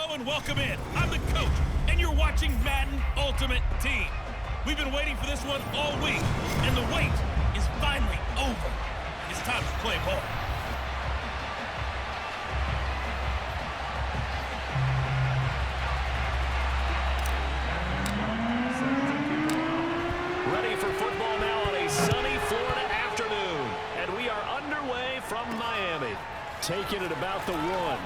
Hello and welcome in. I'm the coach, and you're watching Madden Ultimate Team. We've been waiting for this one all week, and the wait is finally over. It's time to play ball. Ready for football now on a sunny Florida afternoon. And we are underway from Miami. Taking it about the 1.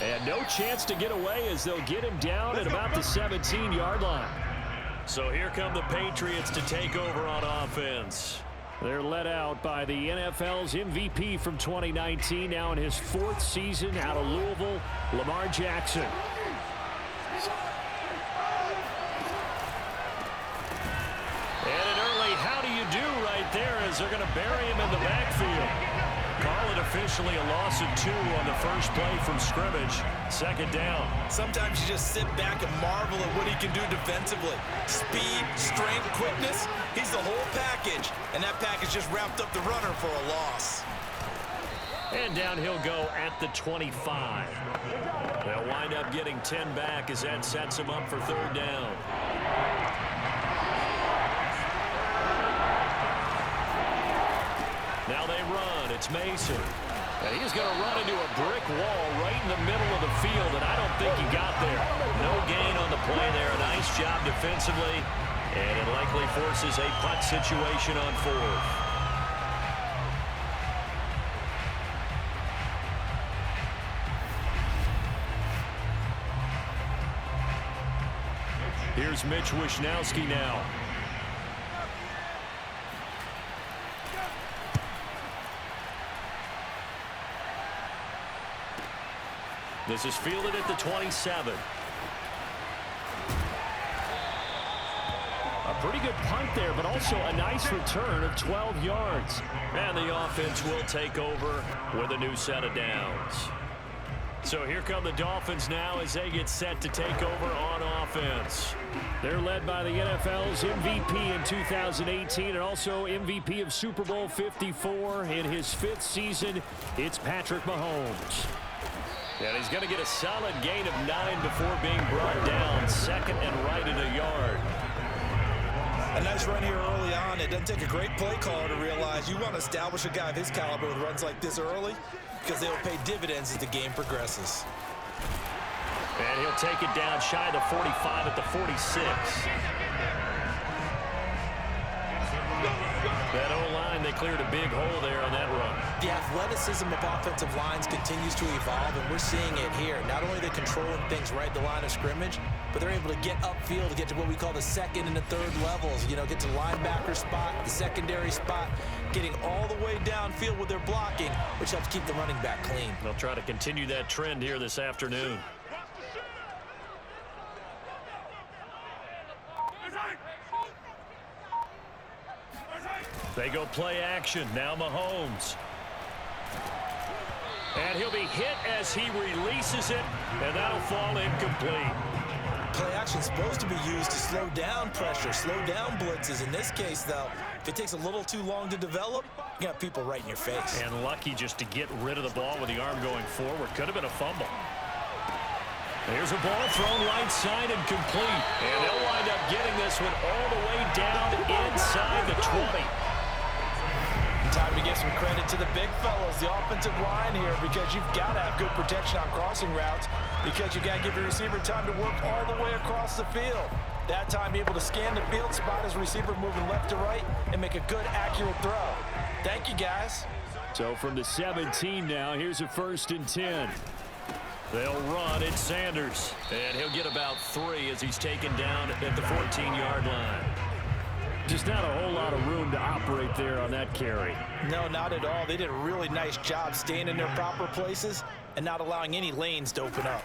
And no chance to get away as they'll get him down at about the 17-yard line. So here come the Patriots to take over on offense. They're led out by the NFL's MVP from 2019, now in his 4th season out of Louisville, Lamar Jackson. And an early how do you do right there as they're going to bury him in the backfield. Call it officially a loss of 2 on the first play from scrimmage. 2nd down. Sometimes you just sit back and marvel at what he can do defensively. Speed, strength, quickness. He's the whole package. And that package just wrapped up the runner for a loss. And down he'll go at the 25. They'll wind up getting 10 back as that sets him up for 3rd down. Now they run. It's Mason. And he's going to run into a brick wall right in the middle of the field, and I don't think he got there. No gain on the play there. Nice job defensively, and it likely forces a punt situation on 4th. Here's Mitch Wishnowski now. This is fielded at the 27. A pretty good punt there, but also a nice return of 12 yards. And the offense will take over with a new set of downs. So here come the Dolphins now as they get set to take over on offense. They're led by the NFL's MVP in 2018 and also MVP of Super Bowl 54 in his 5th season. It's Patrick Mahomes. And he's going to get a solid gain of 9 before being brought down. 2nd and right at a yard. A nice run here early on. It doesn't take a great play caller to realize you want to establish a guy of his caliber with runs like this early because they will pay dividends as the game progresses. And he'll take it down shy of the 45 at the 46. That O-line, they cleared a big hole there on that run. The athleticism of offensive lines continues to evolve, and we're seeing it here. Not only are they controlling things right at the line of scrimmage, but they're able to get upfield to get to what we call the 2nd and the 3rd levels. You know, get to the linebacker spot, the secondary spot, getting all the way downfield with their blocking, which helps keep the running back clean. They'll try to continue that trend here this afternoon. They go play action. Now Mahomes. And he'll be hit as he releases it, and that'll fall incomplete. Play action is supposed to be used to slow down pressure, slow down blitzes. In this case, though, if it takes a little too long to develop, you got people right in your face. And lucky just to get rid of the ball with the arm going forward. Could have been a fumble. There's a ball thrown right side and complete. And they'll wind up getting this one all the way down inside the 20. Time to give some credit to the big fellas, the offensive line here, because you've got to have good protection on crossing routes because you've got to give your receiver time to work all the way across the field. That time, be able to scan the field, spot his receiver moving left to right, and make a good, accurate throw. Thank you, guys. So from the 17 now, here's a 1st and 10. They'll run. It's Sanders. And he'll get about 3 as he's taken down at the 14-yard line. Just not a whole lot of room to operate there on that carry. No, not at all. They did a really nice job staying in their proper places and not allowing any lanes to open up.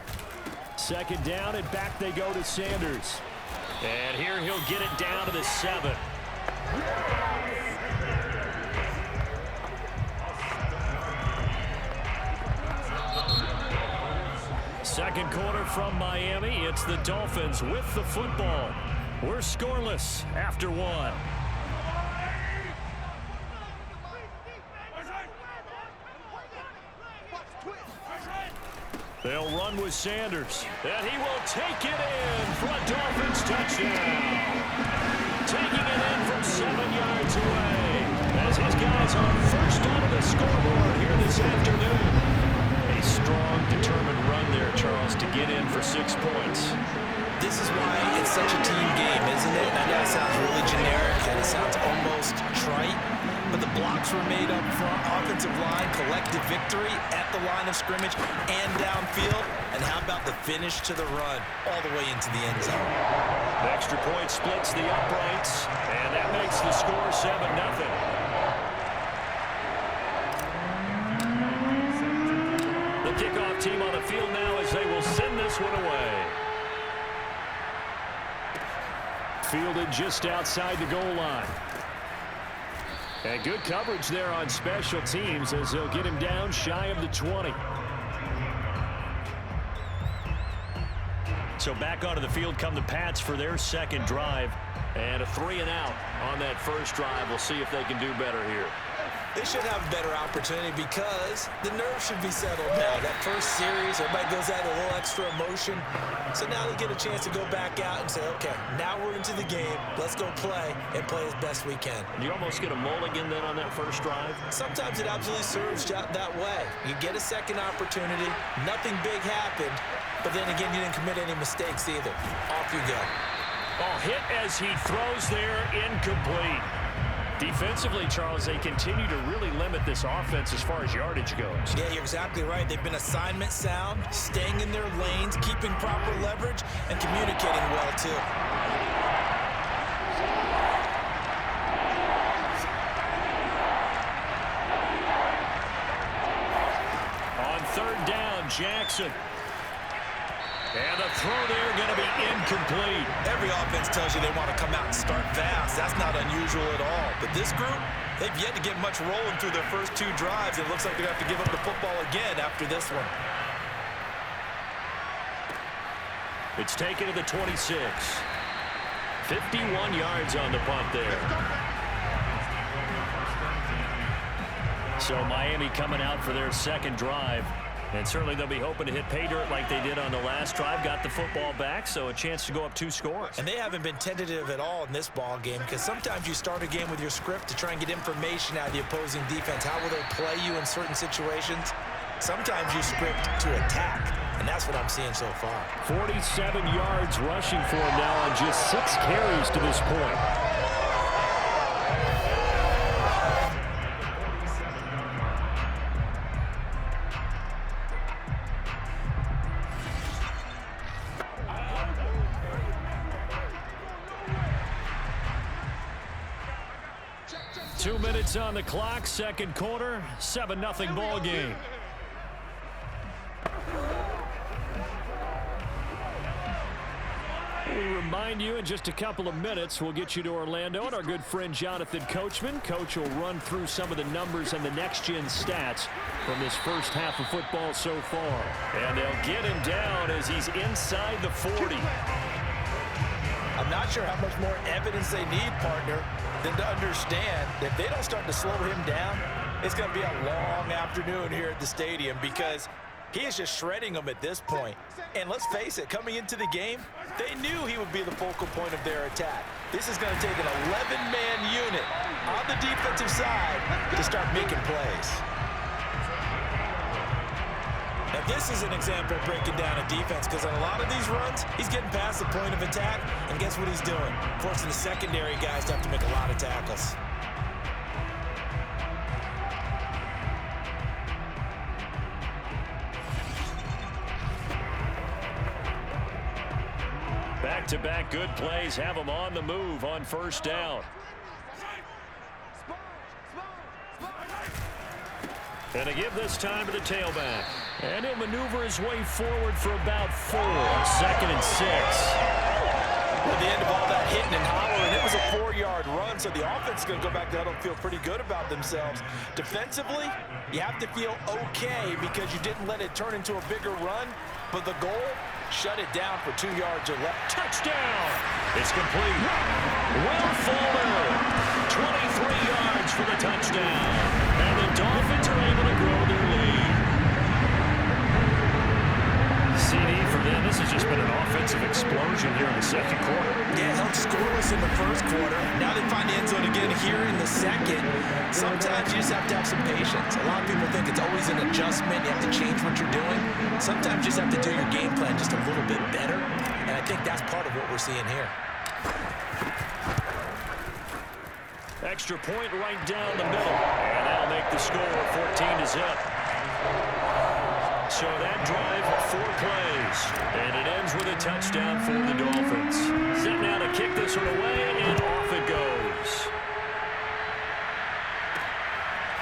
2nd down, and back they go to Sanders. And here he'll get it down to the 7. Second quarter from Miami. It's the Dolphins with the football. We're scoreless after 1. They'll run with Sanders. And he will take it in for a Dolphins touchdown. Taking it in from 7 yards away. As his guys are first onto the scoreboard here this afternoon. A strong, determined run there, Charles, to get in for 6 points. This is why it's such a team game, isn't it? I know it sounds really generic and it sounds almost trite, but the blocks were made up front, offensive line, collective victory at the line of scrimmage and downfield. And how about the finish to the run all the way into the end zone? The extra point splits the uprights, and that makes the score 7-0. The kickoff team on the field now as they will send this one away. Fielded just outside the goal line. And good coverage there on special teams as they'll get him down shy of the 20. So back onto the field come the Pats for their second drive. And a 3-and-out on that first drive. We'll see if they can do better here. They should have a better opportunity because the nerves should be settled now. That first series, everybody goes out with a little extra emotion. So now they get a chance to go back out and say, okay, now we're into the game. Let's go play and play as best we can. Do you almost get a mulligan then on that first drive? Sometimes it absolutely serves that way. You get a second opportunity. Nothing big happened. But then again, you didn't commit any mistakes either. Off you go. Oh, hit as he throws there, incomplete. Defensively, Charles, they continue to really limit this offense as far as yardage goes. Yeah, you're exactly right. They've been assignment sound, staying in their lanes, keeping proper leverage, and communicating well, too. On third down, Jackson. And the throw there going to be incomplete. Every offense tells you they want to come out and start fast. That's not unusual at all. But this group, they've yet to get much rolling through their first 2 drives. It looks like they're going to have to give up the football again after this one. It's taken to the 26. 51 yards on the punt there. So Miami coming out for their second drive. And certainly they'll be hoping to hit pay dirt like they did on the last drive. Got the football back, so a chance to go up 2 scores. And they haven't been tentative at all in this ball game because sometimes you start a game with your script to try and get information out of the opposing defense. How will they play you in certain situations? Sometimes you script to attack, and that's what I'm seeing so far. 47 yards rushing for him now on just 6 carries to this point. 2 minutes on the clock, second quarter, 7-0 ball game. We remind you in just a couple of minutes, we'll get you to Orlando and our good friend Jonathan Coachman. Coach will run through some of the numbers and the next-gen stats from this first half of football so far. And they'll get him down as he's inside the 40. I'm not sure how much more evidence they need, partner, than to understand that if they don't start to slow him down, it's going to be a long afternoon here at the stadium because he is just shredding them at this point. And let's face it, coming into the game, they knew he would be the focal point of their attack. This is going to take an 11-man unit on the defensive side to start making plays. Now, this is an example of breaking down a defense because on a lot of these runs, he's getting past the point of attack, and guess what he's doing? Forcing the secondary guys to have to make a lot of tackles. Back-to-back good plays have him on the move on first down. And to give this time to the tailback. And he'll maneuver his way forward for about 4. 2nd and 6. At the end of all that hitting and hollering, it was a 4-yard run, so the offense is going to go back to huddle and feel pretty good about themselves. Defensively, you have to feel okay because you didn't let it turn into a bigger run, but the goal, shut it down for 2 yards or less. Touchdown! It's complete. Will Fuller, 23 yards for the touchdown. And the Dolphins are able to grow their lead. second, sometimes you just have to have some patience. A lot of people think it's always an adjustment. You have to change what you're doing. Sometimes you just have to do your game plan just a little bit better, and I think that's part of what we're seeing here. Extra point right down the middle, and that'll make the score 14-0. So that drive, 4 plays, and it ends with a touchdown for the Dolphins. Set now to kick this one away, and off it goes.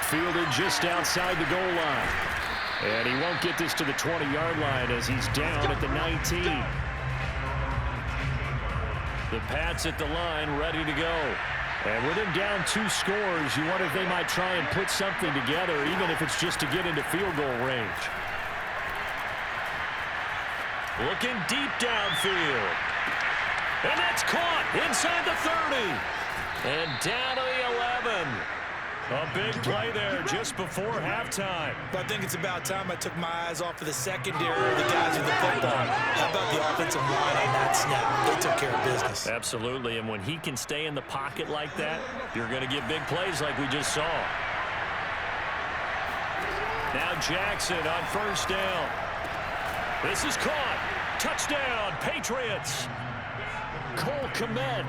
Fielded just outside the goal line. And he won't get this to the 20-yard line as he's down at the 19. The Pats at the line, ready to go. And with him down 2 scores, you wonder if they might try and put something together, even if it's just to get into field goal range. Looking deep downfield. And that's caught inside the 30. And down to the 11. A big play there just before halftime. I think it's about time I took my eyes off of the secondary of the guys with the football. How about the offensive line on that snap? They took care of business. Absolutely, and when he can stay in the pocket like that, you're going to get big plays like we just saw. Now Jackson on first down. This is caught. Touchdown, Patriots. Cole Kmet,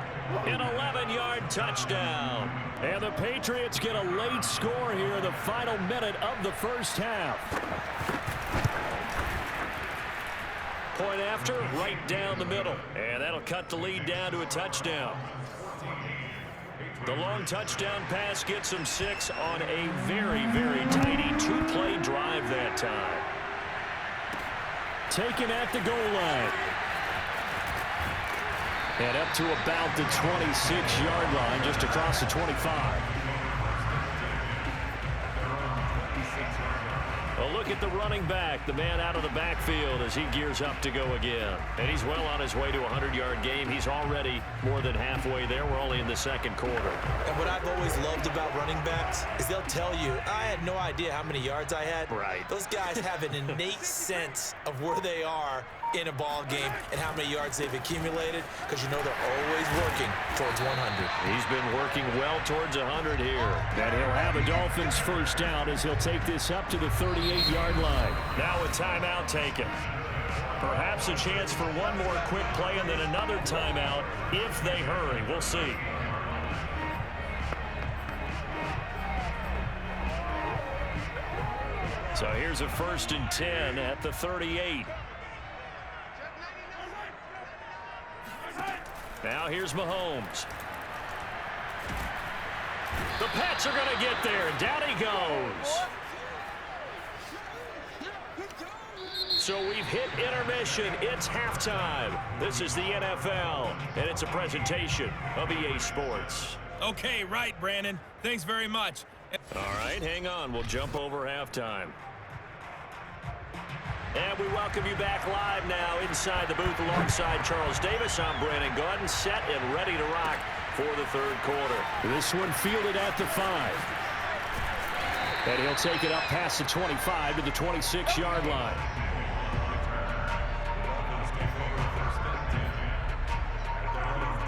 an 11-yard touchdown. And the Patriots get a late score here in the final minute of the first half. Point after, right down the middle. And that'll cut the lead down to a touchdown. The long touchdown pass gets them 6 on a very, very tidy 2-play drive that time. Taken at the goal line. And up to about the 26-yard line, just across the 25. A look at the running back, the man out of the backfield as he gears up to go again. And he's well on his way to a 100-yard game. He's already more than halfway there. We're only in the second quarter. And what I've always loved about running backs is they'll tell you, I had no idea how many yards I had. Right. Those guys have an innate sense of where they are in a ball game and how many yards they've accumulated, because you know they're always working towards 100. He's been working well towards 100 here. And he'll have a Dolphins first down as he'll take this up to the 38-yard line. Now a timeout taken. Perhaps a chance for one more quick play and then another timeout if they hurry. We'll see. So here's a 1st and 10 at the 38. Now here's Mahomes. The Pats are going to get there. Down he goes. So we've hit intermission. It's halftime. This is the NFL, and it's a presentation of EA Sports. Okay, right, Brandon. Thanks very much. All right, hang on. We'll jump over halftime. And we welcome you back live now inside the booth alongside Charles Davis. I'm Brandon Gaudin, set and ready to rock for the third quarter. This one fielded at the 5. And he'll take it up past the 25 to the 26-yard line.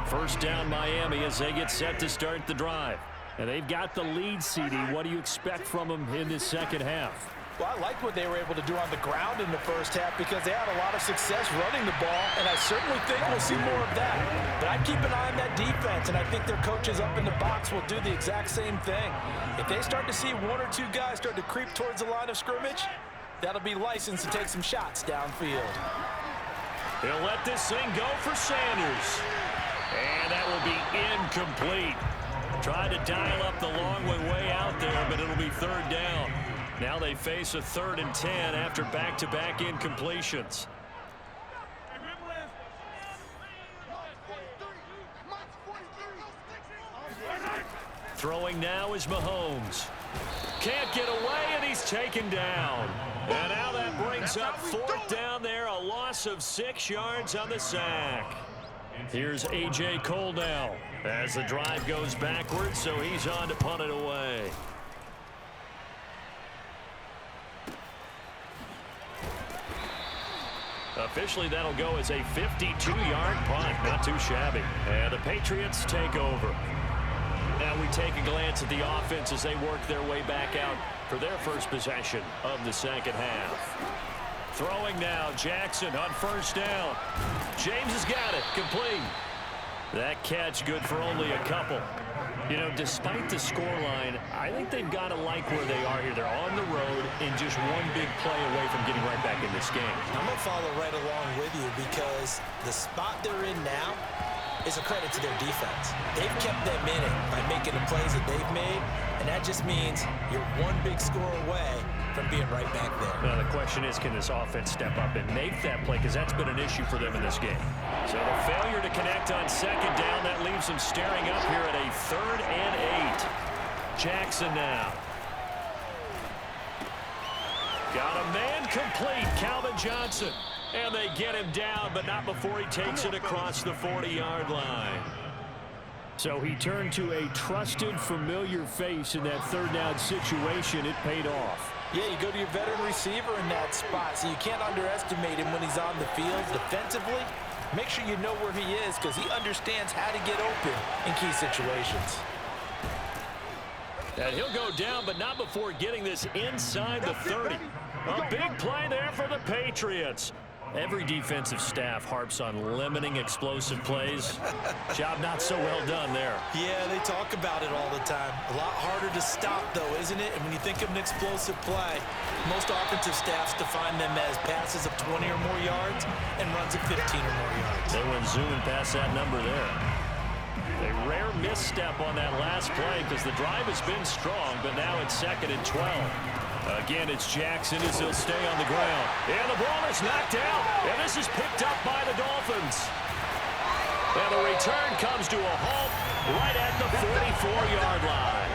First down Miami as they get set to start the drive. And they've got the lead, CD. What do you expect from them in this second half? Well, I like what they were able to do on the ground in the first half because they had a lot of success running the ball, and I certainly think we'll see more of that. But I'd keep an eye on that defense, and I think their coaches up in the box will do the exact same thing. If they start to see 1 or 2 guys start to creep towards the line of scrimmage, that'll be licensed to take some shots downfield. He'll let this thing go for Sanders. And that will be incomplete. Tried to dial up the long way out there, but it'll be 3rd down. Now they face a 3rd and 10 after back-to-back incompletions. Throwing now is Mahomes. Can't get away, and he's taken down. And now that brings up 4th down there, a loss of 6 yards on the sack. Here's A.J. Cole now as the drive goes backwards, so he's on to punt it away. Officially, that'll go as a 52-yard punt. Not too shabby. And the Patriots take over. Now And we take a glance at the offense as they work their way back out for their first possession of the second half. Throwing now, Jackson on first down. James has got it, complete. That catch good for only a couple. You know, despite the scoreline, I think they've got to like where they are here. They're on the road and just one big play away from getting right back in this game. I'm going to follow right along with you because the spot they're in now is a credit to their defense. They've kept them in it by making the plays that they've made, and that just means you're one big score away from being right back there. Now, the question is, can this offense step up and make that play? Because that's been an issue for them in this game. So the failure to connect on second down, that leaves them staring up here at a 3rd and 8. Jackson now. Got a man complete, Calvin Johnson. And they get him down, but not before he takes it across the 40-yard line. So he turned to a trusted, familiar face in that 3rd down situation. It paid off. Yeah, you go to your veteran receiver in that spot, so you can't underestimate him when he's on the field defensively. Make sure you know where he is because he understands how to get open in key situations. And he'll go down, but not before getting this inside the 30. A big play there for the Patriots. Every defensive staff harps on limiting explosive plays. Job not so well done there. Yeah, they talk about it all the time. A lot harder to stop, though, isn't it? And when you think of an explosive play, most offensive staffs define them as passes of 20 or more yards and runs of 15 or more yards. They went zooming past that number there. A rare misstep on that last play because the drive has been strong, but now it's 2nd and 12. Again, it's Jackson as he'll stay on the ground. And the ball is knocked out. And this is picked up by the Dolphins. And the return comes to a halt right at the 44-yard line.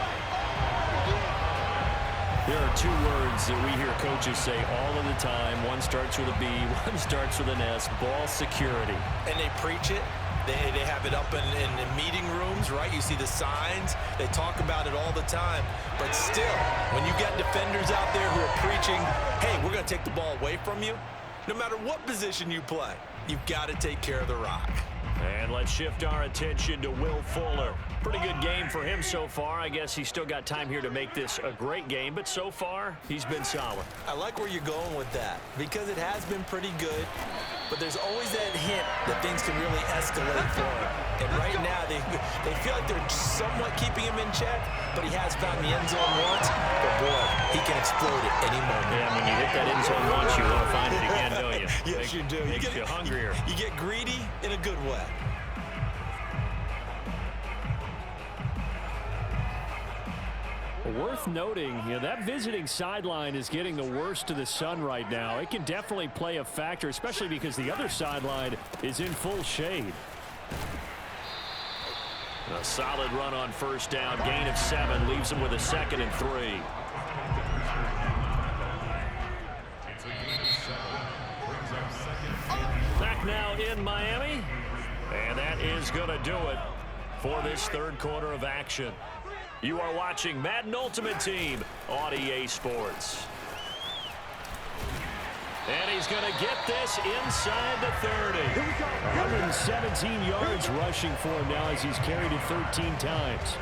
There are 2 words that we hear coaches say all of the time. One starts with a B, one starts with an S. Ball security. And they preach it. They have it up in meeting rooms, right? You see the signs. They talk about it all the time. But still, when you got defenders out there who are preaching, hey, we're going to take the ball away from you, no matter what position you play, you've got to take care of the rock. And let's shift our attention to Will Fuller. Pretty good game for him so far. I guess he's still got time here to make this a great game, but so far, he's been solid. I like where you're going with that because it has been pretty good, but there's always that hint that things can really escalate for him. And right now, they feel like they're somewhat keeping him in check, but he has found the end zone once. But, boy, he can explode at any moment. Yeah, when you hit that end zone once, you want to find it again, don't you? Yes, you do. Makes you hungrier. You get greedy in a good way. Worth noting, that visiting sideline is getting the worst of the sun right now. It can definitely play a factor, especially because the other sideline is in full shade. A solid run on first down. Gain of 7 leaves him with a 2nd and 3. Back now in Miami. And that is going to do it for this 3rd quarter of action. You are watching Madden Ultimate Team on EA Sports. And he's going to get this inside the 30. 117 yards rushing for him now as he's carried it 13 times.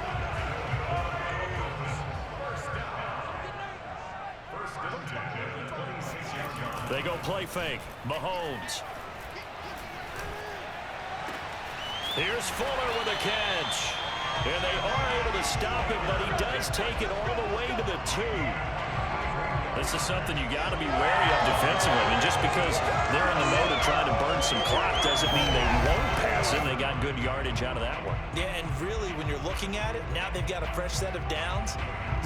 They go play fake. Mahomes. Here's Fuller with a catch. And they are able to stop him, but he does take it all the way to the 2. This is something you got to be wary of defensively. And just because they're in the mode of trying to burn some clock doesn't mean they won't pass it. They got good yardage out of that one. Yeah, and really, when you're looking at it, now they've got a fresh set of downs.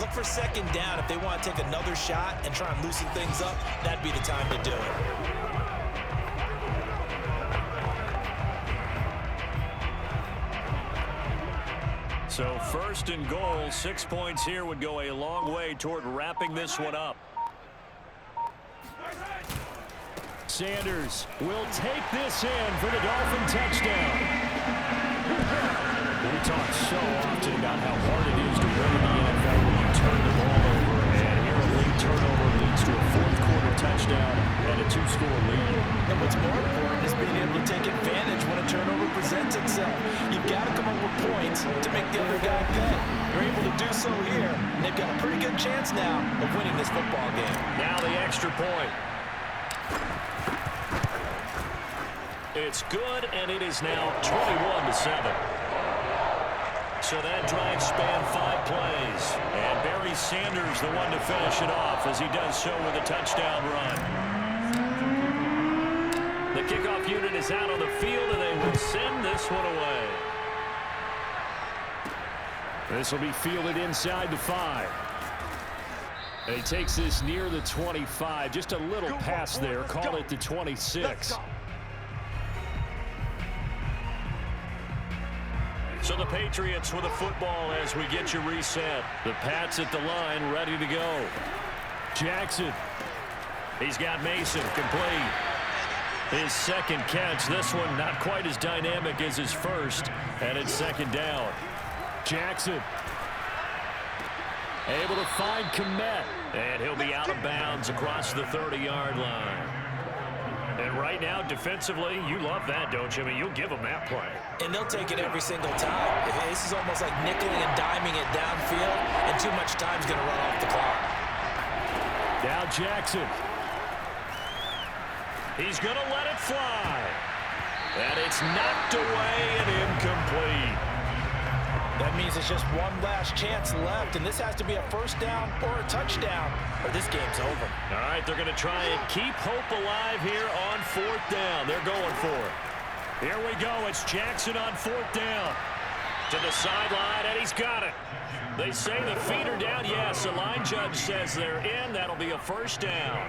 Look for 2nd down. If they want to take another shot and try and loosen things up, that'd be the time to do it. So 1st and goal, 6 points here would go a long way toward wrapping this one up. Sanders will take this in for the Dolphin touchdown. We talk so often about how hard it is to win in the NFL when you turn the ball over. And here a late turnover leads to a 4th quarter touchdown and a 2-score lead. And what's more important is being able to take advantage when a turnover presents itself. You've got to come up with points to make the other guy pay. They're able to do so here, and they've got a pretty good chance now of winning this football game. Now the extra point. It's good, and it is now 21-7. So that drive spanned 5 plays. And Barry Sanders the one to finish it off as he does so with a touchdown run. The kickoff unit is out on the field, and they will send this one away. This will be fielded inside the 5. And he takes this near the 25. Just a little pass there. Call it the 26. So the Patriots with a football as we get you reset. The Pats at the line, ready to go. Jackson. He's got Mason complete. His second catch. This one not quite as dynamic as his first. And it's second down. Jackson. Able to find Kmet. And he'll be out of bounds across the 30-yard line. And right now, defensively, you love that, don't you? I mean, you'll give them that play. And they'll take it every single time. This is almost like nickeling and diming it downfield, and too much time's going to run off the clock. Now Jackson. He's going to let it fly. And it's knocked away and incomplete. That means it's just one last chance left, and this has to be a first down or a touchdown, or this game's over. All right, they're going to try and keep hope alive here on 4th down. They're going for it. Here we go. It's Jackson on 4th down. To the sideline, and he's got it. They say the feet are down. Yes, the line judge says they're in. That'll be a first down.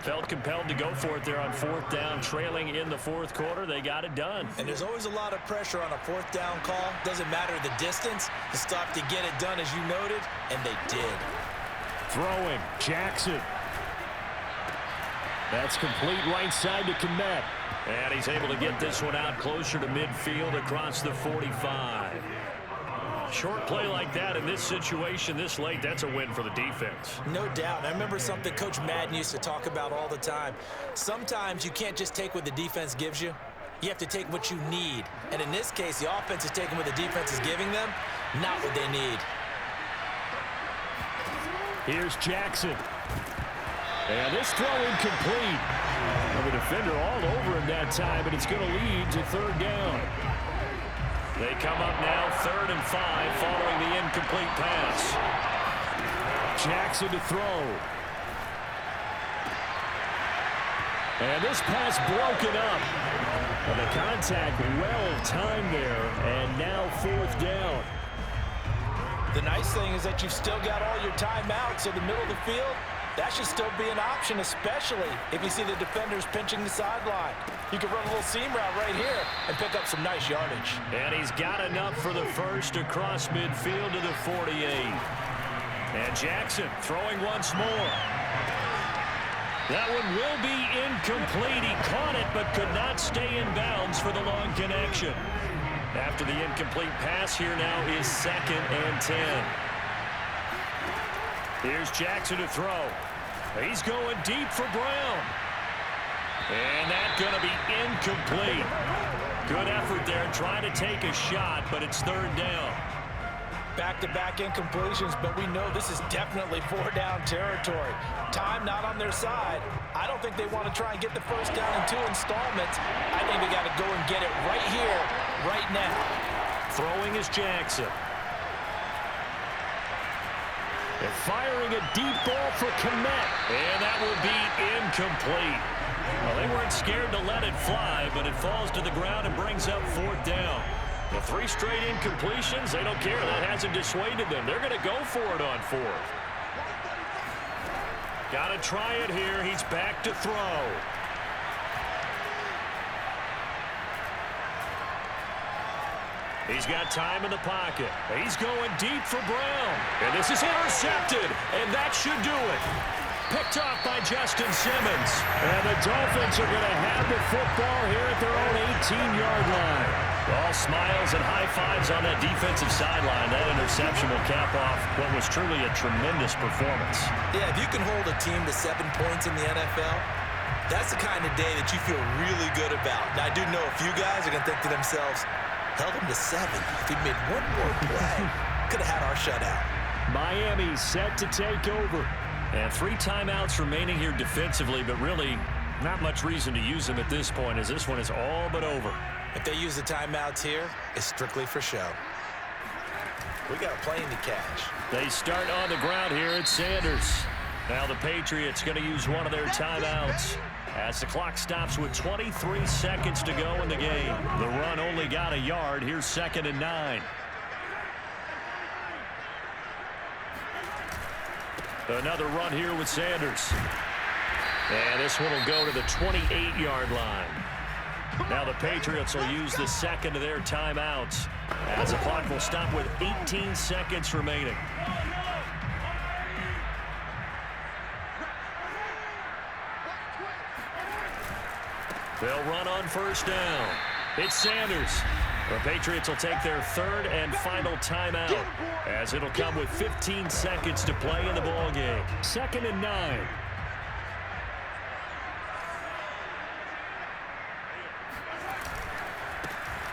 Felt compelled to go for it there on 4th down, trailing in the 4th quarter. They got it done. And there's always a lot of pressure on a 4th down call. Doesn't matter the distance. The stop to get it done, as you noted, and they did. Throwing, Jackson. That's complete right side to Kmet. And he's able to get this one out closer to midfield across the 45. Short play like that in this situation this late, that's a win for the defense. No doubt. I remember something Coach Madden used to talk about all the time. Sometimes you can't just take what the defense gives you. You have to take what you need. And in this case, the offense is taking what the defense is giving them, not what they need. Here's Jackson. And this throw incomplete. Well, the defender all over him that time, but it's going to lead to 3rd down. They come up now 3rd and 5 following the incomplete pass. Jackson to throw. And this pass broken up. Well, the contact well timed there, and now 4th down. The nice thing is that you've still got all your timeouts, so the middle of the field, that should still be an option, especially if you see the defenders pinching the sideline. You can run a little seam route right here and pick up some nice yardage. And he's got enough for the first across midfield to the 48. And Jackson throwing once more. That one will be incomplete. He caught it but could not stay in bounds for the long connection. After the incomplete pass, here now is 2nd and 10. Here's Jackson to throw. He's going deep for Brown. And that's going to be incomplete. Good effort there trying to take a shot, but it's 3rd down. Back-to-back incompletions, but we know this is definitely 4-down territory. Time not on their side. I don't think they want to try and get the first down in 2 installments. I think they got to go and get it right here, right now. Throwing is Jackson. And firing a deep ball for Kmet. And that will be incomplete. Well, they weren't scared to let it fly, but it falls to the ground and brings up 4th down. The 3 straight incompletions, they don't care. That hasn't dissuaded them. They're going to go for it on 4th. Got to try it here. He's back to throw. He's got time in the pocket. He's going deep for Brown. And this is intercepted, and that should do it. Picked off by Justin Simmons. And the Dolphins are going to have the football here at their own 18-yard line. All smiles and high fives on that defensive sideline. That interception will cap off what was truly a tremendous performance. Yeah, if you can hold a team to 7 points in the NFL, that's the kind of day that you feel really good about. Now, I do know a few guys are going to think to themselves, held him to 7. If he made one more play. could have had our shutout. Miami set to take over. And 3 timeouts remaining here defensively, but really not much reason to use them at this point, as this one is all but over. If they use the timeouts here, it's strictly for show. We got a plane to catch. They start on the ground here at Sanders. Now the Patriots going to use one of their timeouts as the clock stops with 23 seconds to go in the game. The run only got a yard. Here's 2nd and 9. Another run here with Sanders. And this one will go to the 28-yard line. Now the Patriots will use the second of their timeouts as the clock will stop with 18 seconds remaining. They'll run on 1st down. It's Sanders. The Patriots will take their 3rd and final timeout as it'll come with 15 seconds to play in the ballgame. 2nd and 9.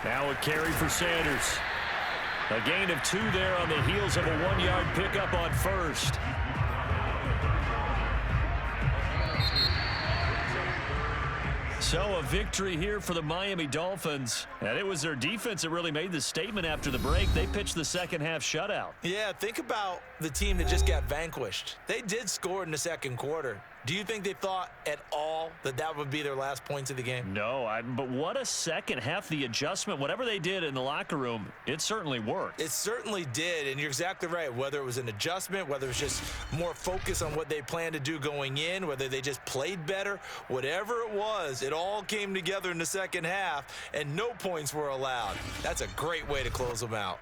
Now a carry for Sanders. A gain of 2 there on the heels of a 1-yard pickup on 1st. So a victory here for the Miami Dolphins. And it was their defense that really made the statement after the break. They pitched the second half shutout. Yeah, think about the team that just got vanquished. They did score in the 2nd quarter. Do you think they thought at all that that would be their last points of the game? No, but what a second half. The adjustment, whatever they did in the locker room, it certainly worked. It certainly did, and you're exactly right. Whether it was an adjustment, whether it was just more focus on what they planned to do going in, whether they just played better, whatever it was, it all came together in the second half, and no points were allowed. That's a great way to close them out.